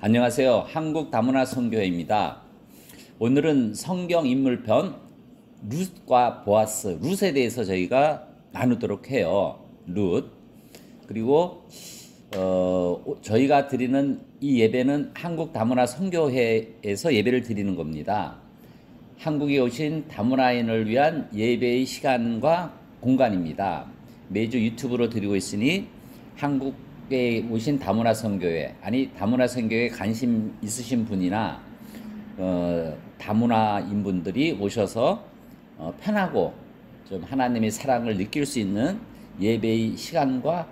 안녕하세요. 한국다문화 선교회입니다. 오늘은 성경 인물편 룻과 보아스, 룻에 대해서 저희가 나누도록 해요. 룻. 그리고 저희가 드리는 이 예배는 한국다문화 선교회에서 예배를 드리는 겁니다. 한국에 오신 다문화인을 위한 예배의 시간과 공간입니다. 매주 유튜브로 드리고 있으니 한국에 오신 다문화 선교회, 아니 다문화 선교회에 관심 있으신 분이나 다문화인 분들이 오셔서 편하고 좀 하나님의 사랑을 느낄 수 있는 예배의 시간과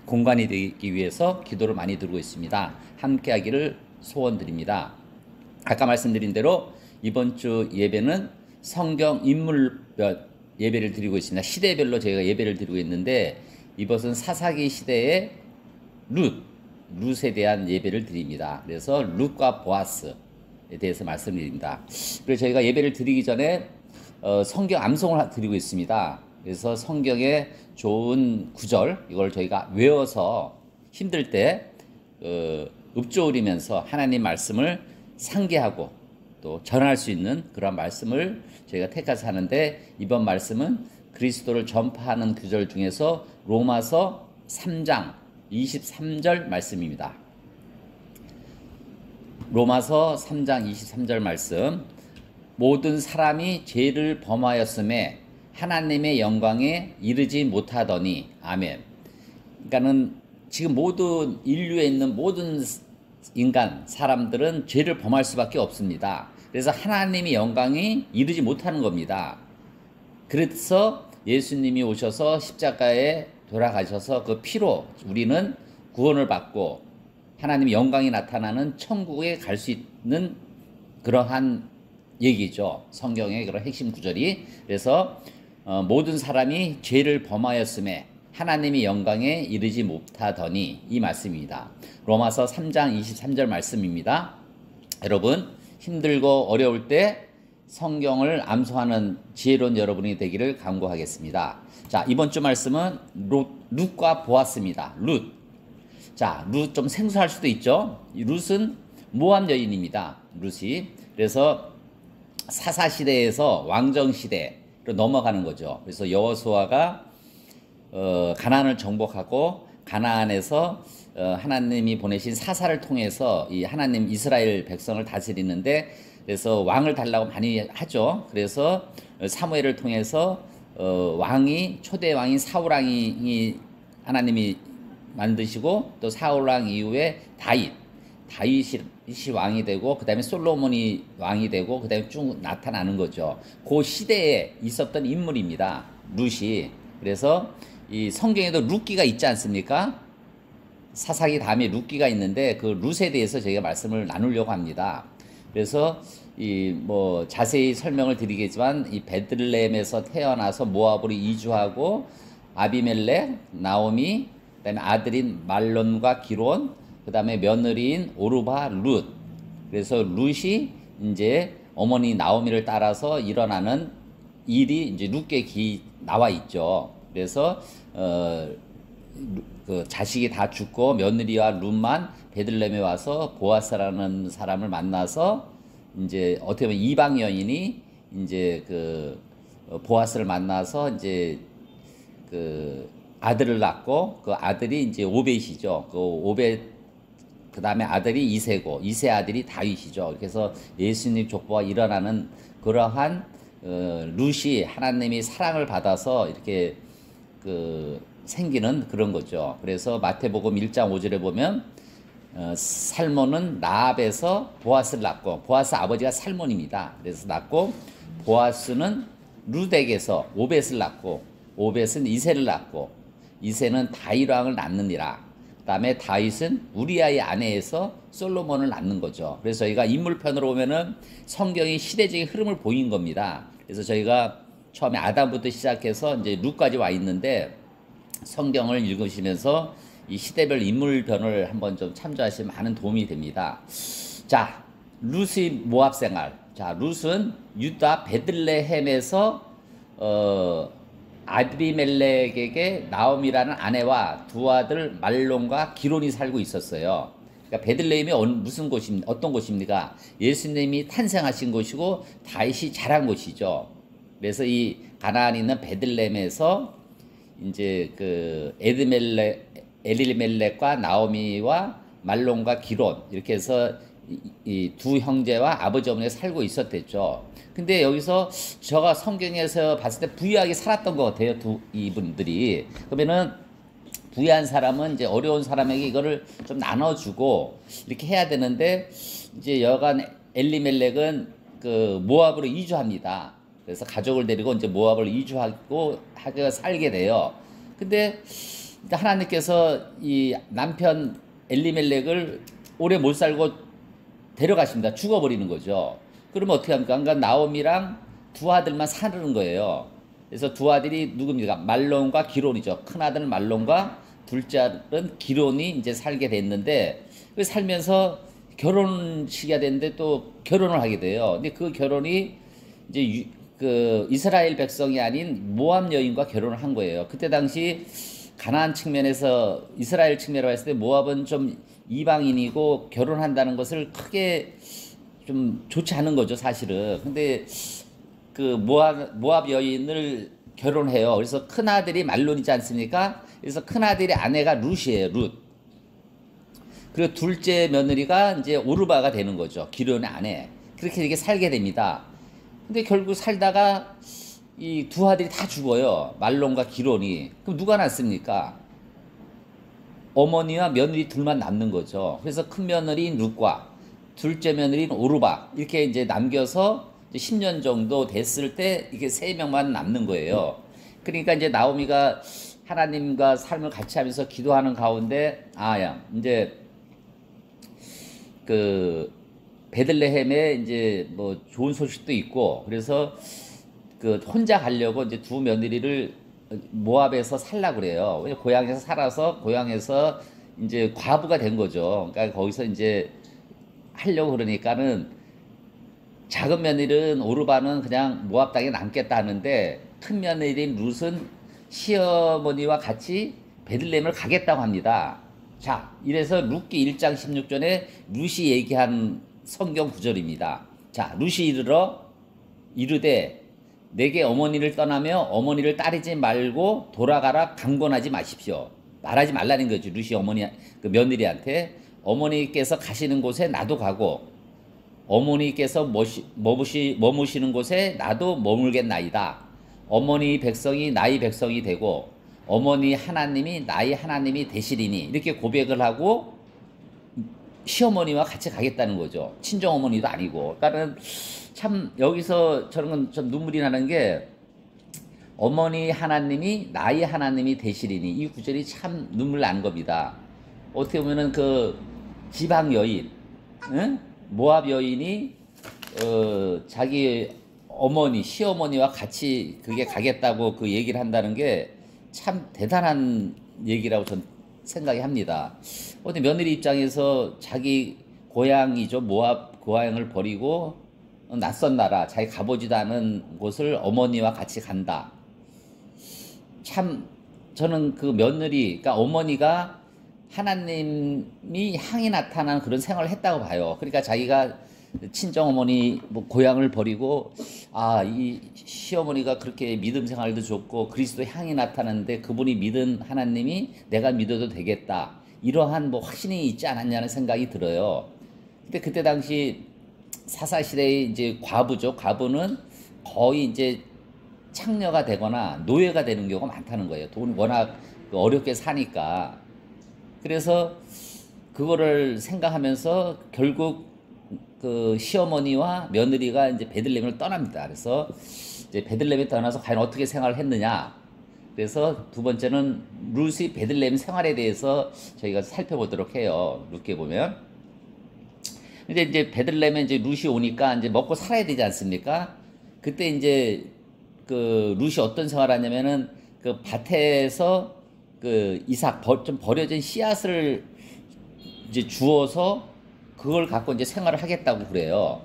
공간이 되기 위해서 기도를 많이 드리고 있습니다. 함께 하기를 소원드립니다. 아까 말씀드린 대로 이번 주 예배는 성경 인물별 예배를 드리고 있습니다. 시대별로 저희가 예배를 드리고 있는데 이것은 사사기 시대의 룻에 대한 예배를 드립니다. 그래서 룻과 보아스에 대해서 말씀드립니다. 그래서 저희가 예배를 드리기 전에 성경 암송을 드리고 있습니다. 그래서 성경의 좋은 구절 이걸 저희가 외워서 힘들 때 읊조리면서 하나님 말씀을 상기하고 또 전할 수 있는 그런 말씀을 저희가 택해서 하는데, 이번 말씀은 그리스도를 전파하는 구절 중에서 로마서 3장 23절 말씀입니다. 로마서 3장 23절 말씀. 모든 사람이 죄를 범하였음에 하나님의 영광에 이르지 못하더니. 아멘. 그러니까는 지금 모든 인류에 있는 모든 인간, 사람들은 죄를 범할 수밖에 없습니다. 그래서 하나님의 영광이 이르지 못하는 겁니다. 그래서 예수님이 오셔서 십자가에 돌아가셔서 그 피로 우리는 구원을 받고 하나님의 영광이 나타나는 천국에 갈 수 있는 그러한 얘기죠. 성경의 그런 핵심 구절이. 그래서 모든 사람이 죄를 범하였음에 하나님의 영광에 이르지 못하더니, 이 말씀입니다. 로마서 3장 23절 말씀입니다. 여러분, 힘들고 어려울 때 성경을 암송하는 지혜로운 여러분이 되기를 간구하겠습니다. 자, 이번 주 말씀은 룻과 보아스입니다. 룻. 자, 룻 좀 생소할 수도 있죠. 룻은 모압 여인입니다. 룻이. 그래서 사사 시대에서 왕정 시대로 넘어가는 거죠. 그래서 여호수아가 가나안을 정복하고 가나안에서 하나님이 보내신 사사를 통해서 이 하나님 이스라엘 백성을 다스리는데, 그래서 왕을 달라고 많이 하죠. 그래서 사무엘을 통해서 초대 왕인 사울 왕이 하나님이 만드시고, 또 사울 왕 이후에 다윗이 왕이 되고, 그 다음에 솔로몬이 왕이 되고, 그 다음에 쭉 나타나는 거죠. 그 시대에 있었던 인물입니다. 룻이. 그래서 이 성경에도 룻기가 있지 않습니까? 사사기 다음에 룻기가 있는데 그 룻에 대해서 저희가 말씀을 나누려고 합니다. 그래서 자세히 설명을 드리겠지만, 이 베들레헴에서 태어나서 모압으로 이주하고 아비멜렉, 나오미, 그다음에 아들인 말론과 기론, 그다음에 며느리인 오르바, 룻. 그래서 룻이 이제 어머니 나오미를 따라서 일어나는 일이 이제 룻기에 나와 있죠. 그래서 그 자식이 다 죽고 며느리와 룻만 베들레헴에 와서 보아스라는 사람을 만나서, 이제 어떻게 보면 이방 여인이 이제 그 보아스를 만나서 이제 그 아들을 낳고, 그 아들이 이제 오벳이죠. 그 오벳, 그 다음에 아들이 이세고, 이세 아들이 다윗이죠. 그래서 예수님 족보가 일어나는 그러한 룻이 하나님이 사랑을 받아서 이렇게 생기는 그런 거죠. 그래서 마태복음 1장 5절에 보면 살몬은 라합에서 보아스를 낳고, 보아스 아버지가 살몬입니다. 그래서 낳고, 보아스는 룻에게서 오벳을 낳고, 오벳은 이세를 낳고, 이세는 다윗 왕을 낳느니라. 그 다음에 다윗은 우리아의 아내에서 솔로몬을 낳는 거죠. 그래서 저희가 인물편으로 보면은 성경이 시대적인 흐름을 보인 겁니다. 그래서 저희가 처음에 아담부터 시작해서 이제 룻까지 와 있는데, 성경을 읽으시면서 이 시대별 인물편을 한번 좀 참조하시면 많은 도움이 됩니다. 자, 룻의 모압 생활. 자, 룻은 유다 베들레헴에서 아비멜렉에게 나오미라는 아내와 두 아들 말론과 기론이 살고 있었어요. 그러니까 베들레헴이 무슨 곳입니까? 어떤 곳입니까? 예수님이 탄생하신 곳이고 다윗이 자란 곳이죠. 그래서 이 가나안에 있는 베들레헴에서 이제 그 엘리멜렉과 나오미와 말론과 기론 이렇게 해서 이 두 형제와 아버지 어머니가 살고 있었댔죠. 근데 여기서 제가 성경에서 봤을 때 부유하게 살았던 것 같아요. 이분들이. 그러면은 부유한 사람은 이제 어려운 사람에게 이거를 좀 나눠주고 이렇게 해야 되는데 이제 여간 엘리멜렉은 그 모압으로 이주합니다. 그래서 가족을 데리고 이제 모압을 이주하고 하게 살게 돼요. 근데 하나님께서 이 남편 엘리멜렉을 오래 못 살고 데려가십니다. 죽어버리는 거죠. 그러면 어떻게 합니까? 그러니까 나오미랑 두 아들만 사는 거예요. 그래서 두 아들이 누굽니까? 말론과 기론이죠. 큰 아들은 말론과 둘째 아들은 기론이 이제 살게 됐는데 그 살면서 결혼식이 됐는데 또 결혼을 하게 돼요. 근데 그 결혼이 이제 그 이스라엘 백성이 아닌 모압 여인과 결혼을 한 거예요. 그때 당시 가나안 측면에서 이스라엘 측면으로 봤을 때 모압은 좀 이방인이고 결혼한다는 것을 크게 좀 좋지 않은 거죠, 사실은. 근데 그 모압 여인을 결혼해요. 그래서 큰 아들이 말론이지 않습니까? 그래서 큰 아들의 아내가 룻이에요, 룻. 그리고 둘째 며느리가 이제 오르바가 되는 거죠, 기론의 아내. 그렇게 이렇게 살게 됩니다. 근데 결국 살다가 이 두 아들이 다 죽어요, 말론과 기론이. 그럼 누가 낳습니까? 어머니와 며느리 둘만 남는 거죠. 그래서 큰 며느리인 룻과 둘째 며느리인 오르바 이렇게 이제 남겨서 10년 정도 됐을 때 이게 세 명만 남는 거예요. 그러니까 이제 나오미가 하나님과 삶을 같이 하면서 기도하는 가운데 이제 그 베들레헴에 이제 뭐 좋은 소식도 있고 그래서 그 혼자 가려고 이제 두 며느리를 모압에서 살라 그래요. 고향에서 살아서 고향에서 이제 과부가 된 거죠. 그러니까 거기서 이제 하려고 그러니까는 작은 며느리는 오르바는 그냥 모압 땅에 남겠다 하는데 큰 며느리인 룻은 시어머니와 같이 베들레헴을 가겠다고 합니다. 자, 이래서 룻기 1장 16절에 룻이 얘기한 성경 구절입니다. 자, 룻이 이르되 내게 어머니를 떠나며 어머니를 따르지 말고 돌아가라 강권하지 마십시오. 말하지 말라는 거죠. 룻이 어머니 그 며느리한테 어머니께서 가시는 곳에 나도 가고 어머니께서 머무시는 곳에 나도 머물겠나이다. 어머니 백성이 나의 백성이 되고 어머니 하나님이 나의 하나님이 되시리니 이렇게 고백을 하고 시어머니와 같이 가겠다는 거죠. 친정 어머니도 아니고. 그러니까는 참 여기서 저런 건 좀 눈물이 나는 게 어머니 하나님이 나의 하나님이 되시리니 이 구절이 참 눈물 난 겁니다. 어떻게 보면은 그 지방 여인, 응? 모압 여인이 자기 어머니, 시어머니와 같이 그게 가겠다고 그 얘기를 한다는 게 참 대단한 얘기라고 전 생각이 합니다. 근데 며느리 입장에서 자기 고향이죠. 모압 고향을 버리고 낯선 나라, 자기 가보지도 않은 곳을 어머니와 같이 간다. 참 저는 그 며느리, 그러니까 어머니가 하나님이 향이 나타나는 그런 생활을 했다고 봐요. 그러니까 자기가 친정 어머니 뭐 고향을 버리고 이 시어머니가 그렇게 믿음 생활도 좋고 그리스도 향이 나타나는데 그분이 믿은 하나님이 내가 믿어도 되겠다. 이러한 뭐 확신이 있지 않았냐는 생각이 들어요. 근데 그때 당시 사사 시대의 이제 과부죠. 과부는 거의 이제 창녀가 되거나 노예가 되는 경우가 많다는 거예요. 돈 워낙 어렵게 사니까. 그래서 그거를 생각하면서 결국 그 시어머니와 며느리가 이제 베들레헴을 떠납니다. 그래서 이제 베들레헴에 떠나서 과연 어떻게 생활을 했느냐. 그래서 두 번째는 룻이 베들레헴 생활에 대해서 저희가 살펴보도록 해요. 룻기에 보면. 근데 이제 베들레헴에 이제 룻이 오니까 이제 먹고 살아야 되지 않습니까? 그때 이제 그 룻이 어떤 생활을 하냐면은 그 밭에서 그 이삭 좀 버려진 씨앗을 이제 주워서 그걸 갖고 이제 생활을 하겠다고 그래요.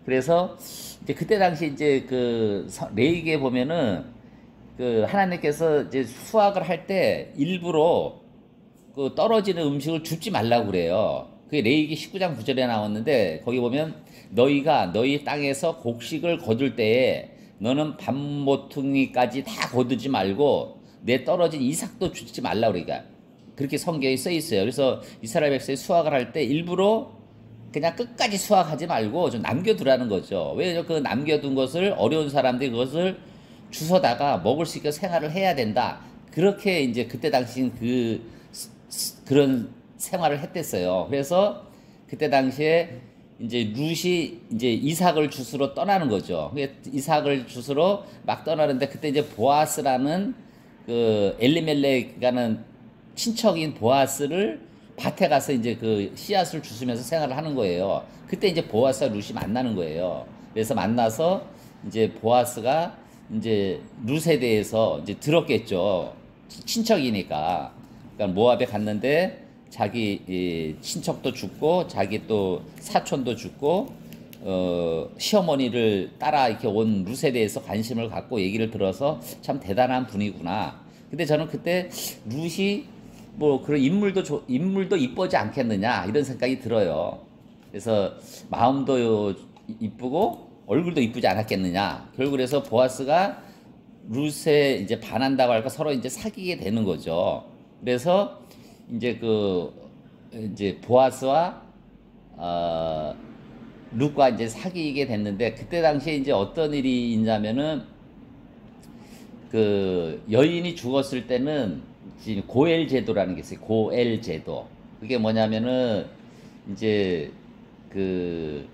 그래서 이제 그때 당시 이제 그 레위기에 보면은 그 하나님께서 이제 수확을 할 때 일부러 그 떨어지는 음식을 줍지 말라고 그래요. 그게 레위기 19장 9절에 나왔는데 거기 보면 너희가 너희 땅에서 곡식을 거둘 때에 너는 밤모퉁이까지 다 거두지 말고 내 떨어진 이삭도 주지 말라고 그러니까 그렇게 성경에 써 있어요. 그래서 이스라엘 백성이 수확을 할 때 일부러 그냥 끝까지 수확하지 말고 좀 남겨두라는 거죠. 왜냐면 그 남겨둔 것을 어려운 사람들이 그것을 주워다가 먹을 수 있게 생활을 해야 된다. 그렇게 이제 그때 당시 그런 생활을 했댔어요. 그래서 그때 당시에 이제 룻이 이제 이삭을 주스러 떠나는 거죠. 이삭을 주스러 막 떠나는데 그때 이제 보아스라는 그 엘리멜렉이라는 친척인 보아스를 밭에 가서 이제 그 씨앗을 주스면서 생활을 하는 거예요. 그때 이제 보아스와 룻이 만나는 거예요. 그래서 만나서 이제 보아스가 이제 룻에 대해서 이제 들었겠죠. 친척이니까. 그러니까 모압에 갔는데 자기 친척도 죽고 자기 또 사촌도 죽고 시어머니를 따라 이렇게 온 룻에 대해서 관심을 갖고 얘기를 들어서 참 대단한 분이구나. 근데 저는 그때 룻이 뭐 그런 인물도 이쁘지 않겠느냐 이런 생각이 들어요. 그래서 마음도 이쁘고 얼굴도 이쁘지 않았겠느냐. 결국 그래서 보아스가 룻에 이제 반한다고 할까 서로 이제 사귀게 되는 거죠. 그래서 이제 이제 보아스와 룻과 이제 사귀게 됐는데 그때 당시에 이제 어떤 일이 있냐면은 그 여인이 죽었을 때는 지금 고엘 제도라는 게 있어요. 고엘 제도. 그게 뭐냐면은 이제 그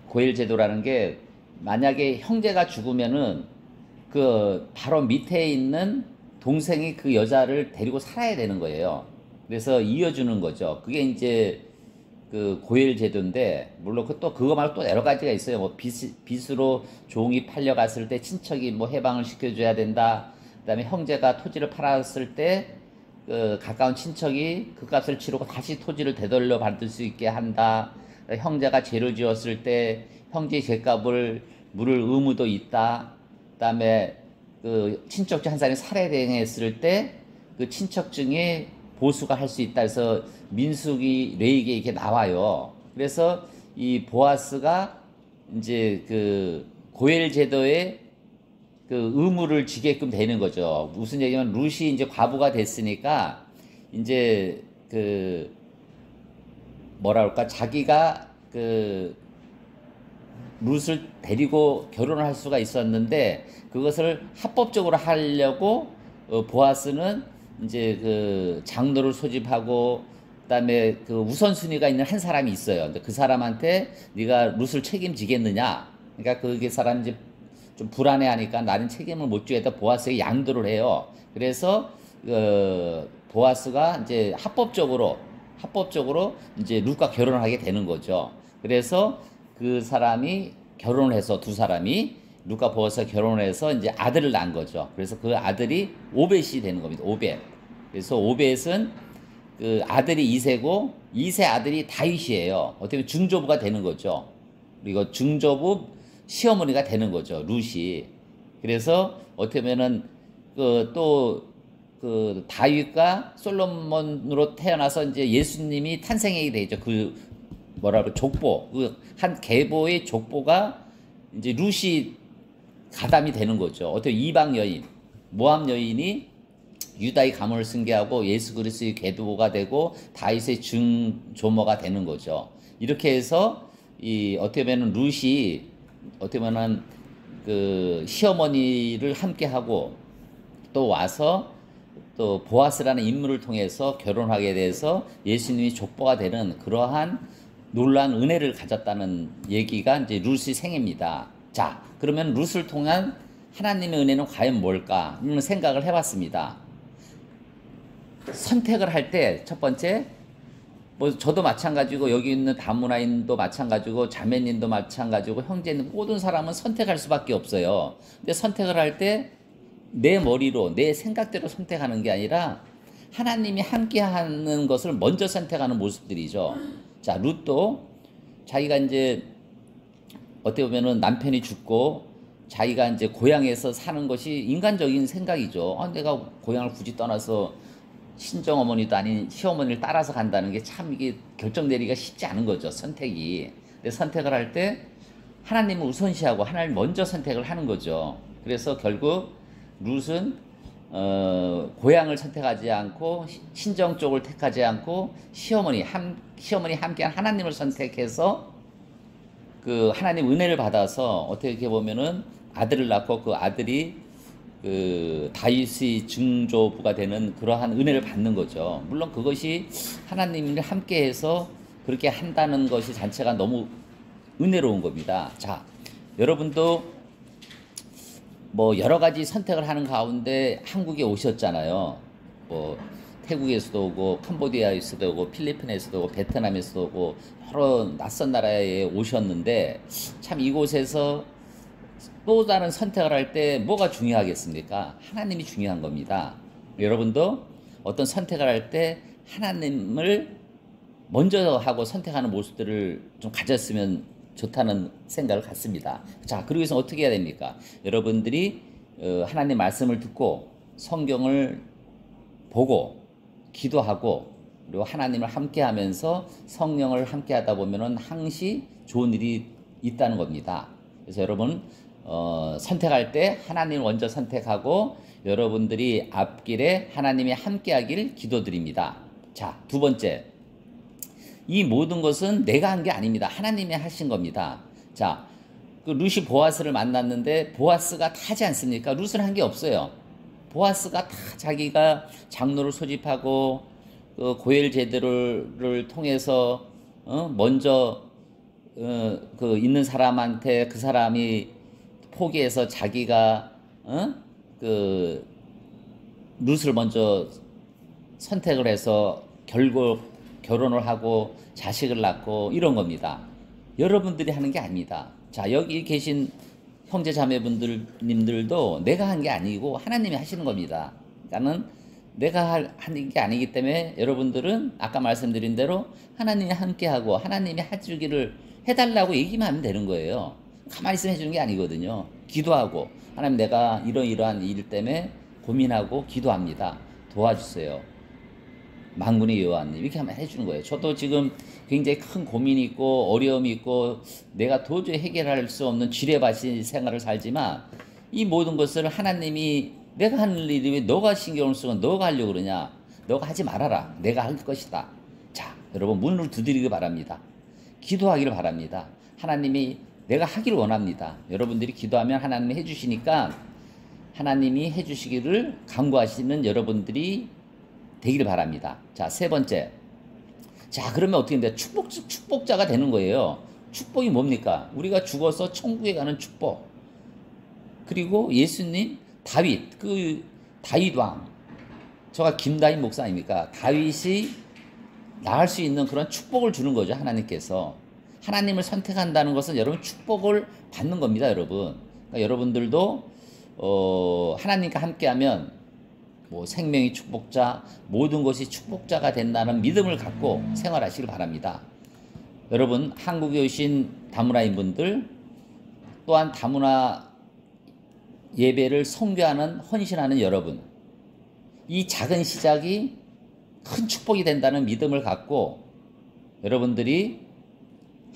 고엘 제도라는 게 만약에 형제가 죽으면은 그 바로 밑에 있는 동생이 그 여자를 데리고 살아야 되는 거예요. 그래서 이어주는 거죠. 그게 이제 그 고엘 제도인데 물론 또 그거 말고 또 여러 가지가 있어요. 뭐 빚으로 종이 팔려갔을 때 친척이 뭐 해방을 시켜줘야 된다. 그다음에 형제가 토지를 팔았을 때 그 가까운 친척이 그 값을 치르고 다시 토지를 되돌려 받을 수 있게 한다. 형제가 죄를 지었을 때 형제의 죄값을 물을 의무도 있다. 그다음에 그 친척 중 한 사람이 살해당했을 때 그 친척 중에 보수가 할 수 있다 해서 민수기 레위기에 이렇게 나와요. 그래서 이 보아스가 이제 그 고엘 제도에 그 의무를 지게끔 되는 거죠. 무슨 얘기냐면 룻이 이제 과부가 됐으니까 이제 그 뭐라 그럴까 자기가 그 룻을 데리고 결혼을 할 수가 있었는데 그것을 합법적으로 하려고 보아스는 이제 그 장로를 소집하고 그다음에 그 우선순위가 있는 한 사람이 있어요. 근데 그 사람한테 네가 룻을 책임지겠느냐? 그러니까 그게 사람이 이제 좀 불안해하니까 나는 책임을 못 지겠다 보아스에게 양도를 해요. 그래서 보아스가 이제 합법적으로 이제 룻과 결혼을 하게 되는 거죠. 그래서 그 사람이 결혼을 해서 두 사람이 룻과 보아스가 결혼을 해서 이제 아들을 낳은 거죠. 그래서 그 아들이 오벳이 되는 겁니다. 오벳. 그래서 오벳은 그 아들이 이세고 이세 아들이 다윗이에요. 어떻게 보면 증조부가 되는 거죠. 그리고 증조부 시어머니가 되는 거죠. 룻이. 그래서 어떻게 보면은 그 다윗과 솔로몬으로 태어나서 이제 예수님이 탄생하게 되죠. 그 뭐라고 족보 그 한 계보의 족보가 이제 룻이 가담이 되는 거죠. 어떻게 이방 여인 모압 여인이 유다의 가문을 승계하고 예수 그리스도의 계보가 되고 다윗의 증조모가 되는 거죠. 이렇게 해서 이 어떻게 보면 룻이 어떻게 보면 그 시어머니를 함께 하고 또 와서 또 보아스라는 인물을 통해서 결혼하게 돼서 예수님이 족보가 되는 그러한 놀라운 은혜를 가졌다는 얘기가 이제 룻의 생애입니다. 자, 그러면 룻을 통한 하나님의 은혜는 과연 뭘까? 이런 생각을 해봤습니다. 선택을 할 때 첫 번째, 뭐 저도 마찬가지고 여기 있는 다문화인도 마찬가지고 자매님도 마찬가지고 형제님 모든 사람은 선택할 수밖에 없어요. 근데 선택을 할 때 내 머리로 내 생각대로 선택하는 게 아니라 하나님이 함께하는 것을 먼저 선택하는 모습들이죠. 자, 룻도 자기가 이제 어떻게 보면은 남편이 죽고 자기가 이제 고향에서 사는 것이 인간적인 생각이죠. 내가 고향을 굳이 떠나서 친정 어머니도 아닌 시어머니를 따라서 간다는 게 참 이게 결정 내리기가 쉽지 않은 거죠. 선택이. 근데 선택을 할 때 하나님을 우선시하고 하나님 먼저 선택을 하는 거죠. 그래서 결국 룻은 고향을 선택하지 않고 친정 쪽을 택하지 않고 시어머니 함께한 하나님을 선택해서 그 하나님 은혜를 받아서 어떻게 보면은 아들을 낳고 그 아들이 그 다윗의 증조부가 되는 그러한 은혜를 받는 거죠. 물론 그것이 하나님이 함께해서 그렇게 한다는 것이 자체가 너무 은혜로운 겁니다. 자, 여러분도 뭐 여러 가지 선택을 하는 가운데 한국에 오셨잖아요. 뭐 태국에서도 오고 캄보디아에서도 오고 필리핀에서도 오고 베트남에서도 오고 여러 낯선 나라에 오셨는데 참 이곳에서 또 다른 선택을 할 때 뭐가 중요하겠습니까? 하나님이 중요한 겁니다. 여러분도 어떤 선택을 할 때 하나님을 먼저 하고 선택하는 모습들을 좀 가졌으면 좋다는 생각을 갖습니다. 자, 그러기 위해서 어떻게 해야 됩니까? 여러분들이 하나님 말씀을 듣고 성경을 보고 기도하고 그리고 하나님을 함께하면서 성령을 함께하다 보면은 항시 좋은 일이 있다는 겁니다. 그래서 여러분 선택할 때 하나님을 먼저 선택하고 여러분들이 앞길에 하나님이 함께하길 기도드립니다. 자, 두 번째, 이 모든 것은 내가 한 게 아닙니다. 하나님이 하신 겁니다. 자, 그 룻이 보아스를 만났는데 보아스가 다 하지 않습니까? 룻은 한 게 없어요. 보아스가 다 자기가 장로를 소집하고 그 고엘 제도를 통해서 먼저 그 있는 사람한테 그 사람이 포기해서 자기가 그 룻을 먼저 선택을 해서 결국 결혼을 하고 자식을 낳고 이런 겁니다. 여러분들이 하는 게 아닙니다. 자, 여기 계신 형제 자매분들님들도 내가 한 게 아니고 하나님이 하시는 겁니다. 그러니까는 내가 하는 게 아니기 때문에 여러분들은 아까 말씀드린 대로 하나님이 함께하고 하나님이 해주기를 해달라고 얘기만 하면 되는 거예요. 가만히 있으면 해주는 게 아니거든요. 기도하고 하나님 내가 이러한 일 때문에 고민하고 기도합니다. 도와주세요. 만군의 여호와님 이렇게 하면 해주는 거예요. 저도 지금 굉장히 큰 고민이 있고 어려움이 있고 내가 도저히 해결할 수 없는 지뢰밭인 생활을 살지만 이 모든 것을 하나님이 내가 하는 일이 왜 너가 신경을 쓰고 너가 하려고 그러냐, 너가 하지 말아라, 내가 할 것이다. 자, 여러분 문을 두드리기 바랍니다. 기도하기를 바랍니다. 하나님이 내가 하기를 원합니다. 여러분들이 기도하면 하나님이 해주시니까 하나님이 해주시기를 간구하시는 여러분들이 되기를 바랍니다. 자, 세 번째. 자, 그러면 어떻게 된다? 축복자가 되는 거예요. 축복이 뭡니까? 우리가 죽어서 천국에 가는 축복. 그리고 예수님, 다윗, 그 다윗 왕. 저가 김다윗 목사 아닙니까? 다윗이 나을 수 있는 그런 축복을 주는 거죠, 하나님께서. 하나님을 선택한다는 것은 여러분 축복을 받는 겁니다, 여러분. 그러니까 여러분들도 하나님과 함께하면 뭐 생명의 축복자, 모든 것이 축복자가 된다는 믿음을 갖고 생활하시길 바랍니다. 여러분, 한국에 오신 다문화인 분들 또한 다문화 예배를 선교하는 헌신하는 여러분, 이 작은 시작이 큰 축복이 된다는 믿음을 갖고 여러분들이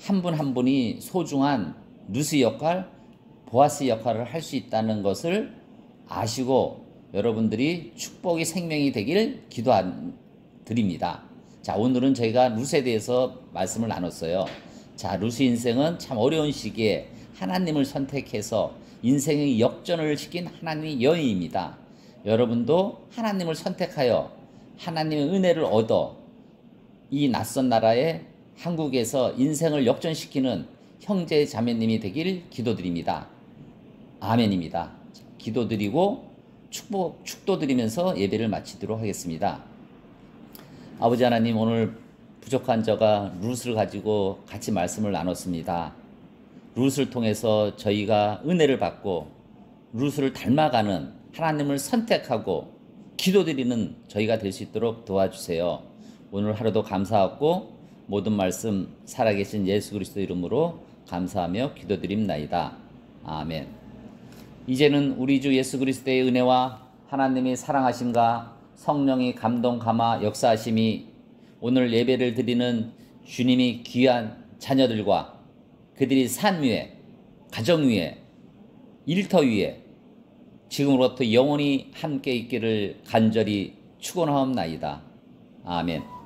한 분 한 분이 소중한 룻의 역할, 보아스의 역할을 할 수 있다는 것을 아시고 여러분들이 축복이 생명이 되길 기도드립니다. 자, 오늘은 저희가 룻에 대해서 말씀을 나눴어요. 자, 룻의 인생은 참 어려운 시기에 하나님을 선택해서 인생의 역전을 시킨 하나님의 여인입니다. 여러분도 하나님을 선택하여 하나님의 은혜를 얻어 이 낯선 나라에 한국에서 인생을 역전시키는 형제 자매님이 되길 기도드립니다. 아멘입니다. 기도드리고 축도드리면서 예배를 마치도록 하겠습니다. 아버지 하나님, 오늘 부족한 저가 룻을 가지고 같이 말씀을 나눴습니다. 룻을 통해서 저희가 은혜를 받고 룻을 닮아가는 하나님을 선택하고 기도드리는 저희가 될 수 있도록 도와주세요. 오늘 하루도 감사하고 모든 말씀 살아계신 예수 그리스도 이름으로 감사하며 기도드립나이다. 아멘. 이제는 우리 주 예수 그리스도의 은혜와 하나님의 사랑하심과 성령의 감동 감화 역사하심이 오늘 예배를 드리는 주님이 귀한 자녀들과 그들이 산 위에, 가정 위에, 일터 위에 지금으로부터 영원히 함께 있기를 간절히 축원하옵나이다. 아멘.